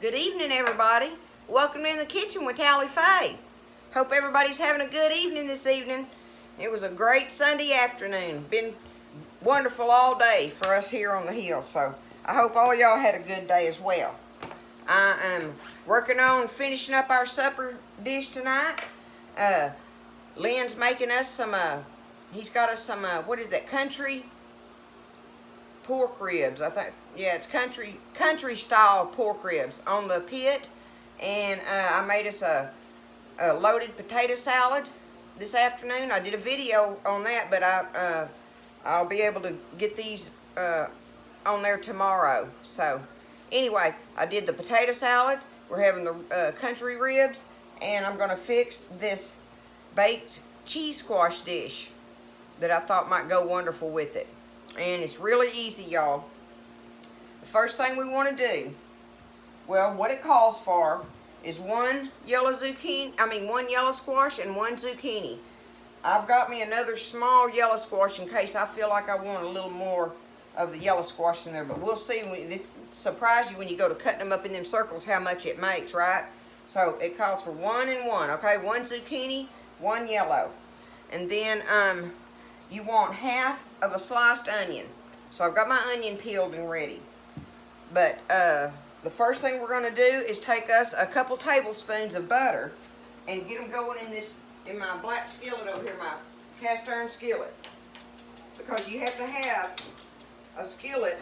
Good evening, everybody. Welcome in the kitchen with Tally Faye. Hope everybody's having a good evening this evening. It was a great Sunday afternoon. Been wonderful all day for us here on the hill. So I hope all y'all had a good day as well. I am working on finishing up our supper dish tonight. Lynn's making us some, he's got us some, what is that, country pork ribs, I think. Yeah, it's country style pork ribs on the pit. And I made us a loaded potato salad this afternoon. I did a video on that, but I'll be able to get these on there tomorrow. So anyway, I did the potato salad. We're having the country ribs, and I'm going to fix this baked cheese squash dish that I thought might go wonderful with it. And it's really easy, y'all. The first thing we want to do, well, what it calls for is one yellow squash and one zucchini. I've got me another small yellow squash in case I feel like I want a little more of the yellow squash in there, but we'll see. It surprise you when you go to cutting them up in them circles how much it makes, right? So it calls for 1 and 1, okay? 1 zucchini, 1 yellow. And then you want half of a sliced onion. So I've got my onion peeled and ready. But the first thing we're going to do is take us a couple tablespoons of butter and get them going in my black skillet over here, my cast iron skillet. Because you have to have a skillet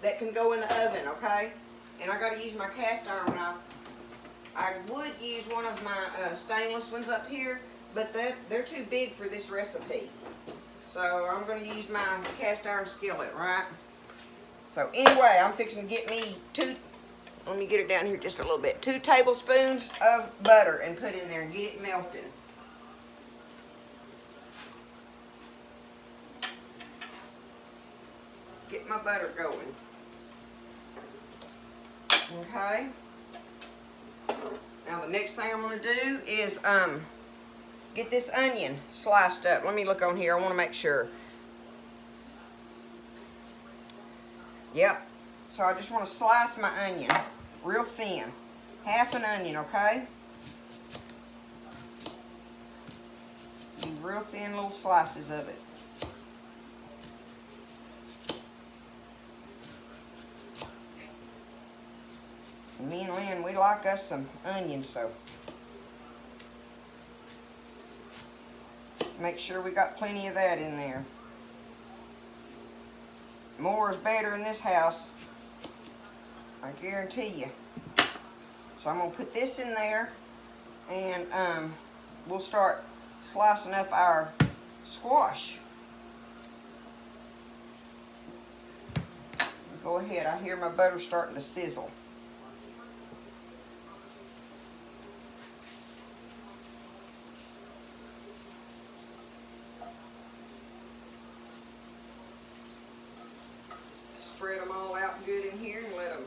that can go in the oven, okay? And I got to use my cast iron one. I would use one of my stainless ones up here, but they're too big for this recipe. So I'm going to use my cast iron skillet, right? So anyway, I'm fixing to get me let me get it down here just a little bit, 2 tablespoons of butter and put in there and get it melting. Get my butter going. Okay. Now the next thing I'm going to do is get this onion sliced up. Let me look on here. I want to make sure. Yep. So I just want to slice my onion real thin. Half an onion, okay? Do real thin little slices of it. Me and Lynn, we like us some onions, so make sure we got plenty of that in there. More is better in this house, I guarantee you. So I'm going to put this in there, and we'll start slicing up our squash. Go ahead, I hear my butter starting to sizzle. Spread them all out good in here and let them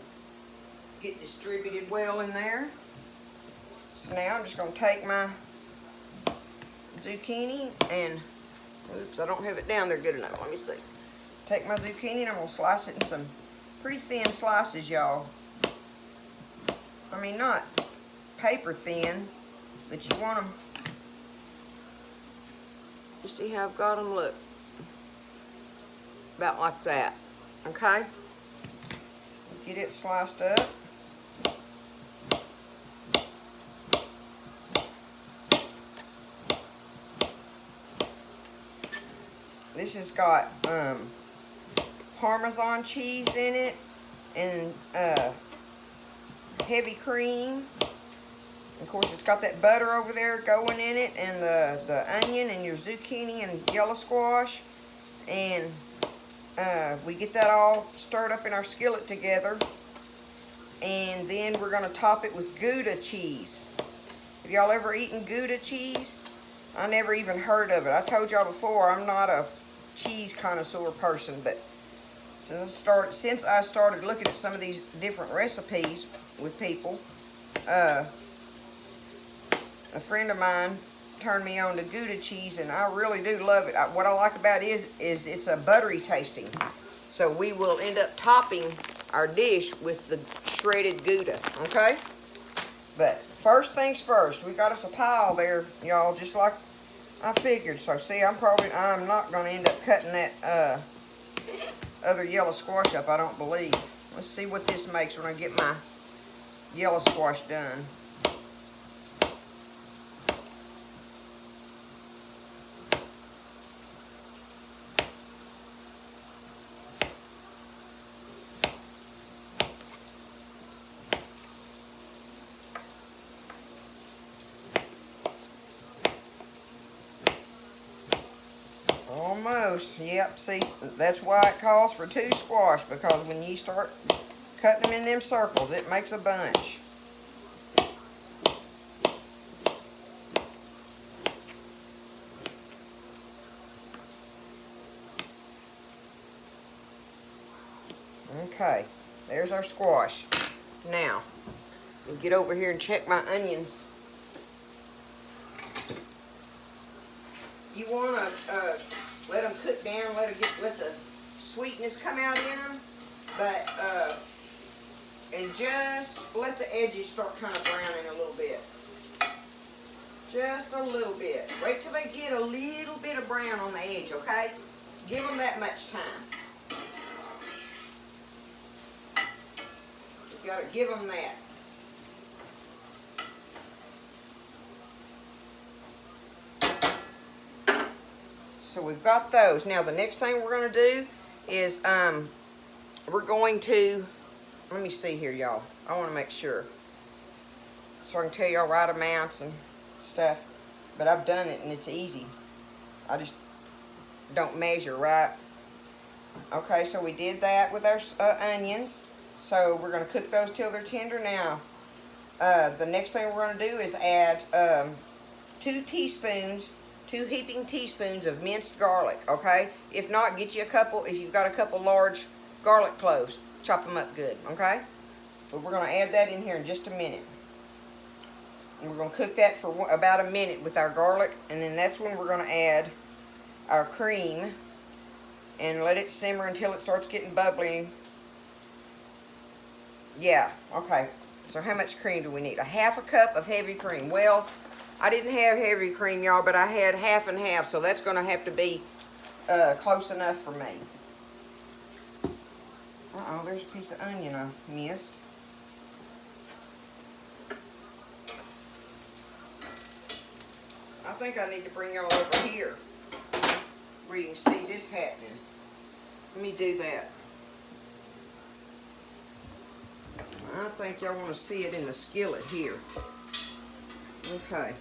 get distributed well in there. So now I'm just going to take my zucchini and, oops, I don't have it down there good enough. Let me see. Take my zucchini and I'm going to slice it in some pretty thin slices, y'all. I mean, not paper thin, but you want them. You see how I've got them? Look. About like that. Okay? Get it sliced up. This has got Parmesan cheese in it and heavy cream. Of course, it's got that butter over there going in it, and the onion and your zucchini and yellow squash. And we get that all stirred up in our skillet together, and then we're going to top it with Gouda cheese. Have y'all ever eaten Gouda cheese? I never even heard of it. I told y'all before, I'm not a cheese connoisseur person, but since I started looking at some of these different recipes with people, a friend of mine turned me on to Gouda cheese, and I really do love it. What I like about it is it's a buttery tasting. So we will end up topping our dish with the shredded Gouda, okay? But first things first, we got us a pile there, y'all, just like I figured. So see, I'm not gonna end up cutting that other yellow squash up, I don't believe. Let's see what this makes when I get my yellow squash done. Almost. Yep, see, that's why it calls for 2 squash, because when you start cutting them in them circles, it makes a bunch. Okay, there's our squash. Now, let me get over here and check my onions. You want to let them cook down, let the sweetness come out in them, but and just let the edges start kind of browning a little bit. Just a little bit. Wait till they get a little bit of brown on the edge, okay? Give them that much time. You gotta give them that. So we've got those. Now the next thing we're going to do is we're going to, let me see here, y'all. I want to make sure so I can tell y'all right amounts and stuff. But I've done it and it's easy. I just don't measure right. Okay, so we did that with our onions. So we're going to cook those till they're tender. Now the next thing we're going to do is add 2 heaping teaspoons of minced garlic, okay? If not, get you a couple, if you've got a couple large garlic cloves, chop them up good, okay? But we're going to add that in here in just a minute. And we're going to cook that for about a minute with our garlic, and then that's when we're going to add our cream and let it simmer until it starts getting bubbly. Yeah, okay. So how much cream do we need? 1/2 cup of heavy cream. Well, I didn't have heavy cream, y'all, but I had 1/2 and 1/2, so that's going to have to be close enough for me. Uh-oh, there's a piece of onion I missed. I think I need to bring y'all over here where you can see this happening. Let me do that. I think y'all want to see it in the skillet here. Okay.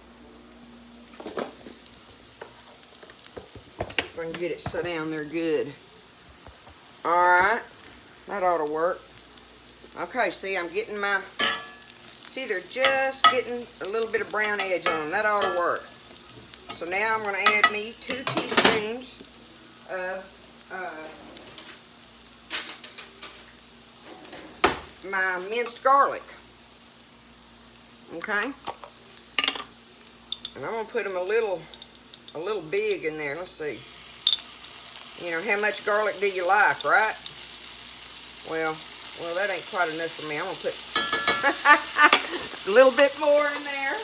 See if I can get it set down there good. Alright. That ought to work. Okay, see, I'm getting my... See, they're just getting a little bit of brown edge on them. That ought to work. So now I'm going to add me 2 teaspoons of my minced garlic. Okay? And I'm going to put them a little big in there. Let's see. You know, how much garlic do you like, right? Well, that ain't quite enough for me. I'm going to put a little bit more in there.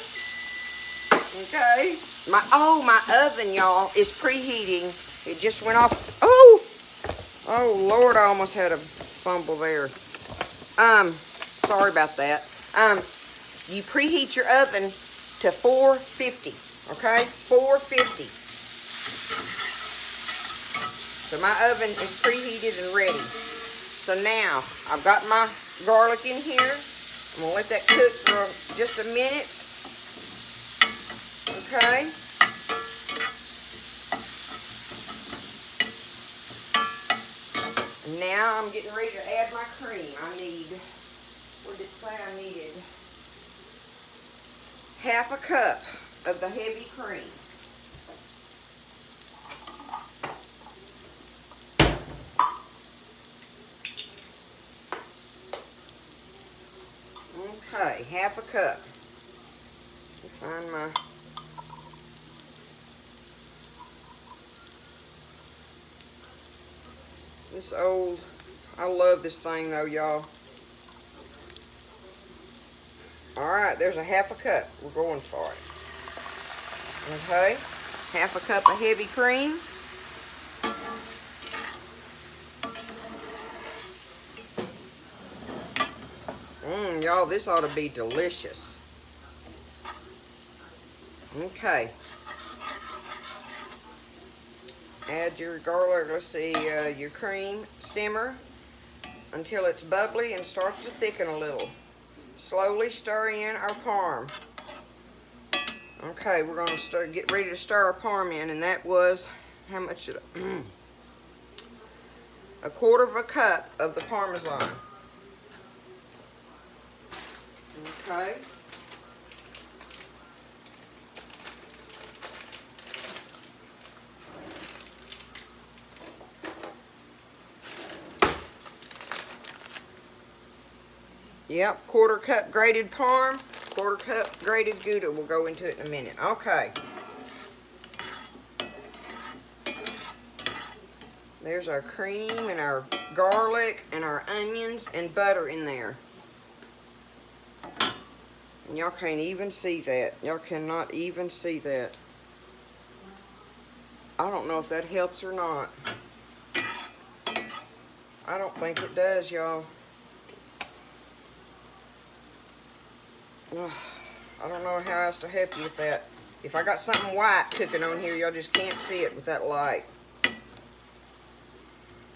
Okay. My oven, y'all, is preheating. It just went off. Oh, Lord, I almost had a fumble there. Sorry about that. You preheat your oven to 450, okay? 450. So my oven is preheated and ready. So now, I've got my garlic in here. I'm going to let that cook for just a minute. Okay? And now I'm getting ready to add my cream. I need, what did it say I needed? 1/2 cup of the heavy cream. Okay, 1/2 cup. Let me find my... This old, I love this thing though, y'all. Alright, there's a half a cup. We're going for it. Okay, half a cup of heavy cream. Y'all, this ought to be delicious. Okay. Add your garlic, let's see, your cream. Simmer until it's bubbly and starts to thicken a little. Slowly stir in our parm. Okay, we're going to get ready to stir our parm in, and that was, how much did I, a quarter of a cup of the Parmesan. Okay. Yep, quarter cup grated parm, quarter cup grated gouda. We'll go into it in a minute. Okay. There's our cream and our garlic and our onions and butter in there. And y'all can't even see that. Y'all cannot even see that. I don't know if that helps or not. I don't think it does, y'all. I don't know how else to help you with that. If I got something white cooking on here, y'all just can't see it with that light.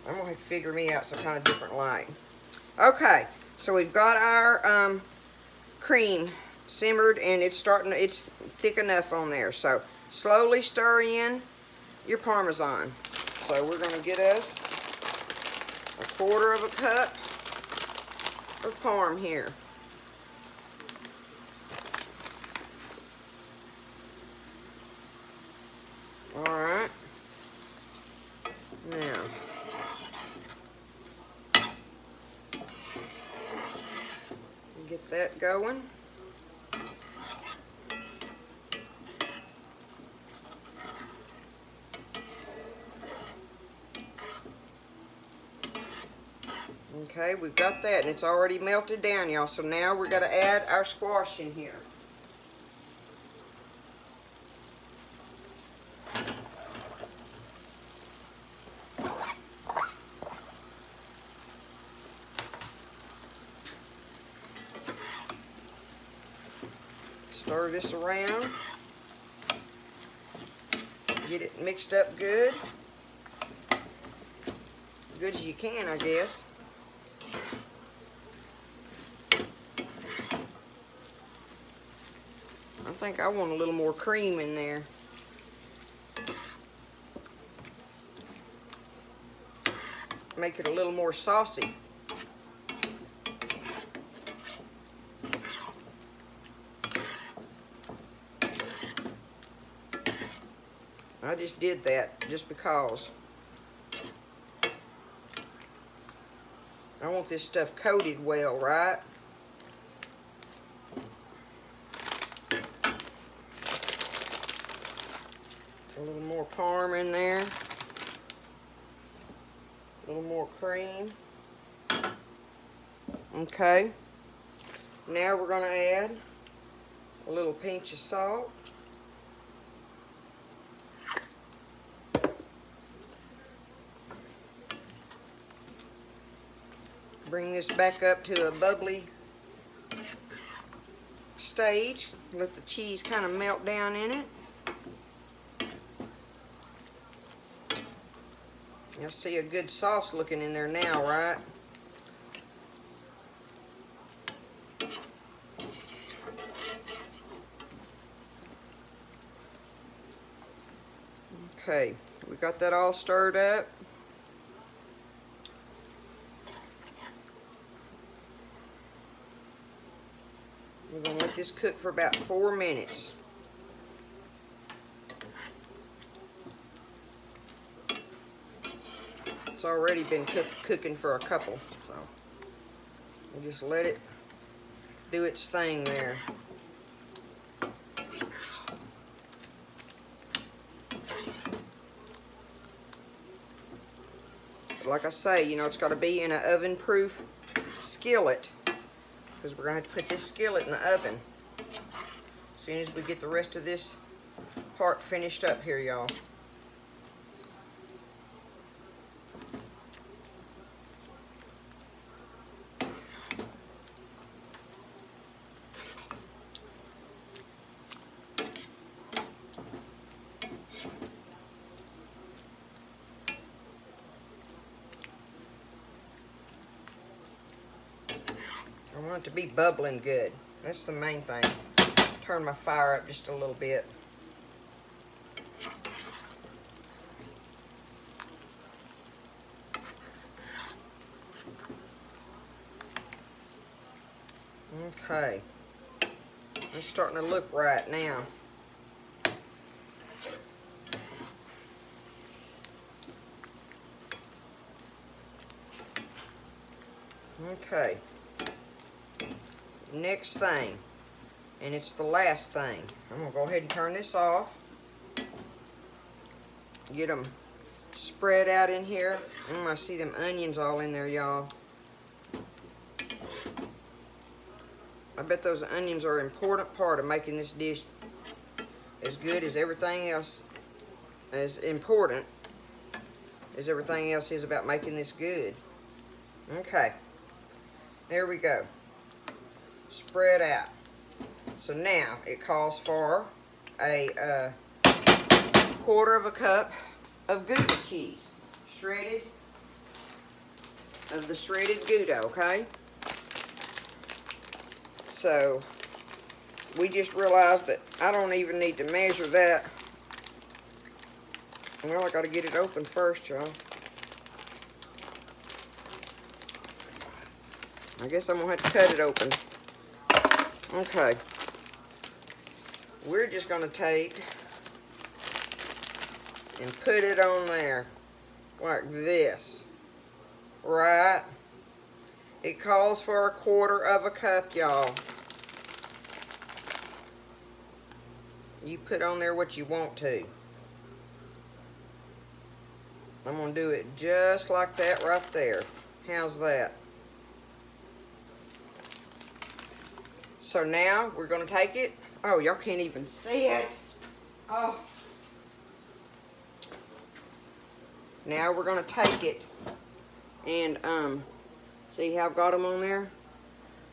I'm going to have to figure me out some kind of different light. Okay, so we've got our cream simmered, and it's thick enough on there. So slowly stir in your Parmesan. So we're going to get us a quarter of a cup of parm here. Alright. Now, get that going. Okay, we've got that, and it's already melted down, y'all. So now we're going to add our squash in here. Stir this around. Get it mixed up good. Good as you can, I guess. I think I want a little more cream in there. Make it a little more saucy. I just did that just because. I want this stuff coated well, right? A little more parm in there. A little more cream. Okay. Now we're going to add a little pinch of salt. Bring this back up to a bubbly stage. Let the cheese kind of melt down in it. You'll see a good sauce looking in there now, right? Okay, we got that all stirred up. We're going to let this cook for about 4 minutes. It's already been cooking for a couple, so we'll just let it do its thing there. like I say, you know, it's got to be in an oven-proof skillet, because we're going to have to put this skillet in the oven as soon as we get the rest of this part finished up here, y'all. I want it to be bubbling good. That's the main thing. Turn my fire up just a little bit. Okay. It's starting to look right now. Okay. Next thing, and it's the last thing. I'm going to go ahead and turn this off. Get them spread out in here. I see them onions all in there, y'all. I bet those onions are an important part of making this dish as good as everything else, as important as everything else is about making this good. Okay, there we go. Spread out. So now it calls for a 1/4 cup of Gouda cheese, shredded, of the shredded Gouda, okay? So we just realized that I don't even need to measure that. Well, I gotta get it open first, y'all. I guess I'm gonna have to cut it open. Okay. We're just gonna take and put it on there like this, right? It calls for a 1/4 cup, y'all. You put on there what you want to. I'm gonna do it just like that right there. How's that? So now we're gonna take it. Oh, y'all can't even see it. Oh. Now we're gonna take it and see how I've got them on there?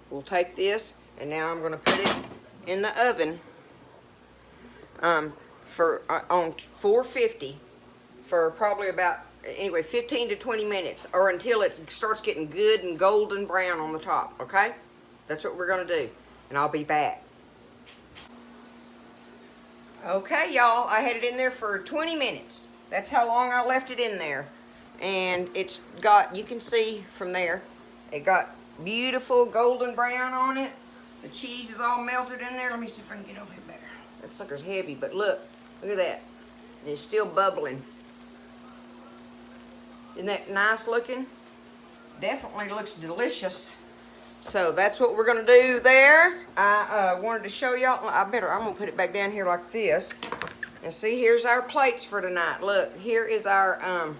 We'll take this and now I'm gonna put it in the oven for on 450 for probably about, anyway, 15 to 20 minutes, or until it starts getting good and golden brown on the top, okay? That's what we're gonna do, and I'll be back. Okay, y'all, I had it in there for 20 minutes. That's how long I left it in there. And it's got, you can see from there, it got beautiful golden brown on it. The cheese is all melted in there. Let me see if I can get over here better. That sucker's heavy, but look at that. And it's still bubbling. Isn't that nice looking? Definitely looks delicious. So that's what we're gonna do there. I wanted to show y'all. I'm gonna put it back down here like this. And see, here's our plates for tonight. Look, here is our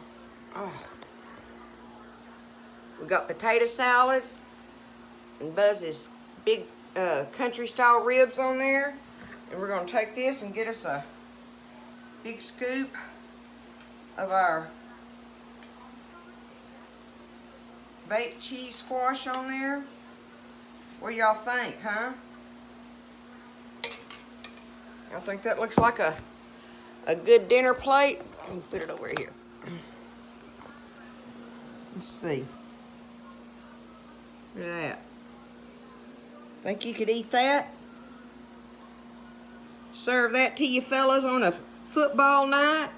we got potato salad and Buzz's big country style ribs on there. And we're gonna take this and get us a big scoop of our baked cheese squash on there. What do y'all think, huh? I think that looks like a good dinner plate. Let me put it over here. Let's see. Look at that. Think you could eat that? Serve that to you fellas on a football night?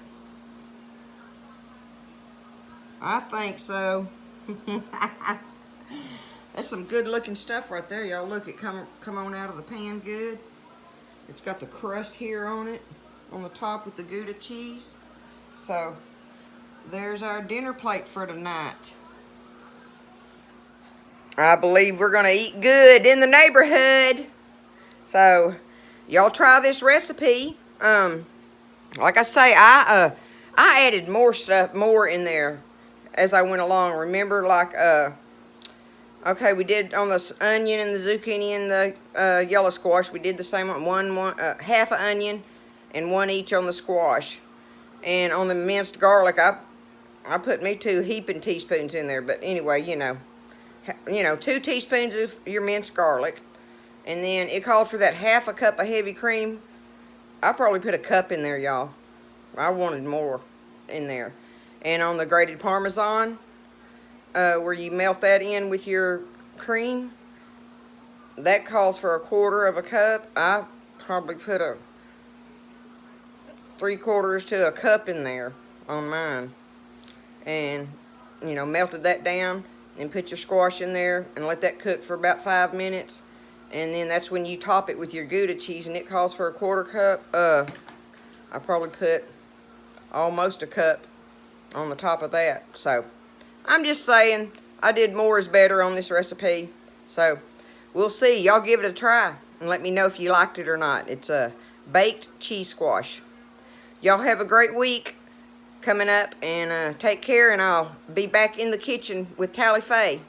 I think so. That's some good looking stuff right there, y'all. Look, it come on out of the pan good. It's got the crust here on it, on the top with the Gouda cheese. So there's our dinner plate for tonight. I believe we're gonna eat good in the neighborhood. So y'all try this recipe. Like I say, I added more stuff, more in there as I went along. Remember, like, okay, we did on the onion and the zucchini and the yellow squash. We did the same one, half an onion and one each on the squash. And on the minced garlic, I put me 2 heaping teaspoons in there. But anyway, you know, 2 teaspoons of your minced garlic. And then it called for that half a cup of heavy cream. I probably put a cup in there, y'all. I wanted more in there. And on the grated Parmesan, where you melt that in with your cream, that calls for 1/4 cup. I probably put a 3/4 to a cup in there on mine. And, you know, melted that down and put your squash in there and let that cook for about 5 minutes. And then that's when you top it with your Gouda cheese, and it calls for 1/4 cup. I probably put almost a cup on the top of that. So I'm just saying, I did more is better on this recipe. So we'll see. Y'all give it a try and let me know if you liked it or not. It's a baked cheese squash. Y'all have a great week coming up, and take care, and I'll be back in the kitchen with Tally Faye.